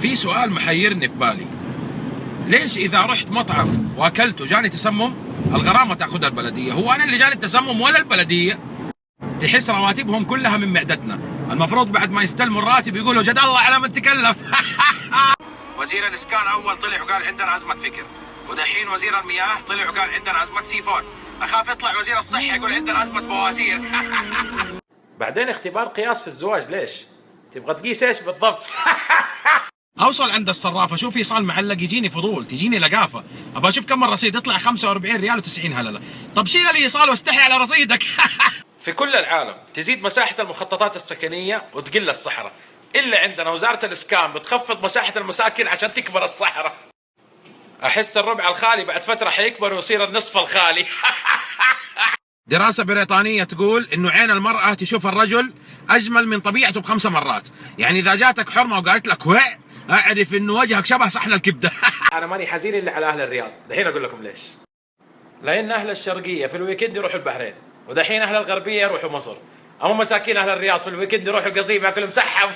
في سؤال محيرني في بالي، ليش إذا رحت مطعم وأكلت وجاني تسمم الغرامة تأخذها البلدية؟ هو أنا اللي جاني التسمم ولا البلدية؟ تحس رواتبهم كلها من معدتنا، المفروض بعد ما يستلموا الراتب يقولوا جد الله على من تكلف. وزير الإسكان أول طلع وقال عندنا أزمة فكر، ودحين وزير المياه طلع وقال عندنا أزمة سيفون، أخاف يطلع وزير الصحة يقول عندنا أزمة بوازير. بعدين اختبار قياس في الزواج ليش؟ تبغى تقيس ايش بالضبط؟ اوصل عند الصرافه اشوف ايصال معلق يجيني فضول، تجيني لقافه، ابى اشوف كم الرصيد يطلع 45 ريال و90 هلله. طب شيل الايصال واستحي على رصيدك. في كل العالم تزيد مساحة المخططات السكنية وتقل الصحراء، إلا عندنا وزارة الإسكان بتخفض مساحة المساكن عشان تكبر الصحراء. أحس الربع الخالي بعد فترة حيكبر ويصير النصف الخالي. دراسة بريطانية تقول إنه عين المرأة تشوف الرجل أجمل من طبيعته ب5 مرات، يعني إذا جاتك حرمة وقالت لك وع أعرف إنه وجهك شبه صحن الكبدة. أنا ماني حزين إلا على أهل الرياض، دحين أقول لكم ليش. لأن أهل الشرقية في الويكند يروحوا البحرين، ودحين أهل الغربية يروحوا مصر، أما مساكين أهل الرياض في الويكند يروحوا القصيم ياكلوا مسحب.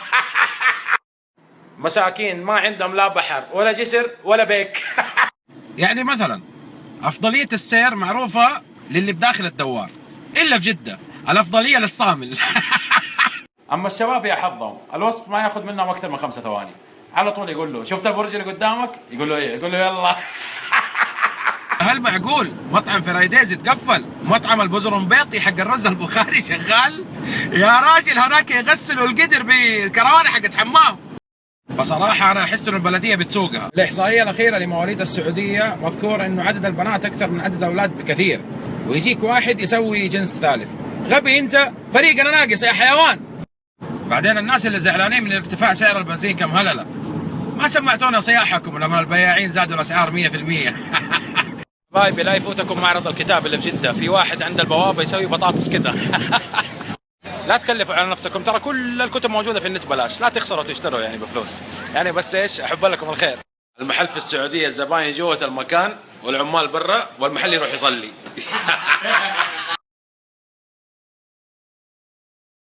مساكين ما عندهم لا بحر ولا جسر ولا بيك. يعني مثلا أفضلية السير معروفة للي بداخل الدوار، إلا في جدة الأفضلية للصامل. أما الشباب يا حظهم الوصف ما ياخذ منهم أكثر من 5 ثواني، على طول يقول له شفت البرج اللي قدامك؟ يقول له إيه؟ يقول له يلا. هل معقول مطعم فرايديز يتقفل ومطعم البزرمبيطي حق الرز البخاري شغال؟ يا راجل هناك يغسلوا القدر بكروانه حقت حمام. فصراحة أنا أحس إنه البلدية بتسوقها. الإحصائية الأخيرة لمواليد السعودية مذكور إنه عدد البنات أكثر من عدد الأولاد بكثير، ويجيك واحد يسوي جنس ثالث. غبي أنت، فريقنا ناقص يا حيوان. بعدين الناس اللي زعلانين من ارتفاع سعر البنزين كم هللة، ما سمعتونا صياحكم لما البياعين زادوا الأسعار 100%. باي لا يفوتكم معرض الكتاب اللي في جدة، في واحد عند البوابة يسوي بطاطس كده. لا تكلفوا على نفسكم، ترى كل الكتب موجودة في النت بلاش، لا تخسروا تشتروا يعني بفلوس، يعني بس ايش احب لكم الخير. المحل في السعودية الزباين جوة المكان والعمال برا والمحل يروح يصلي.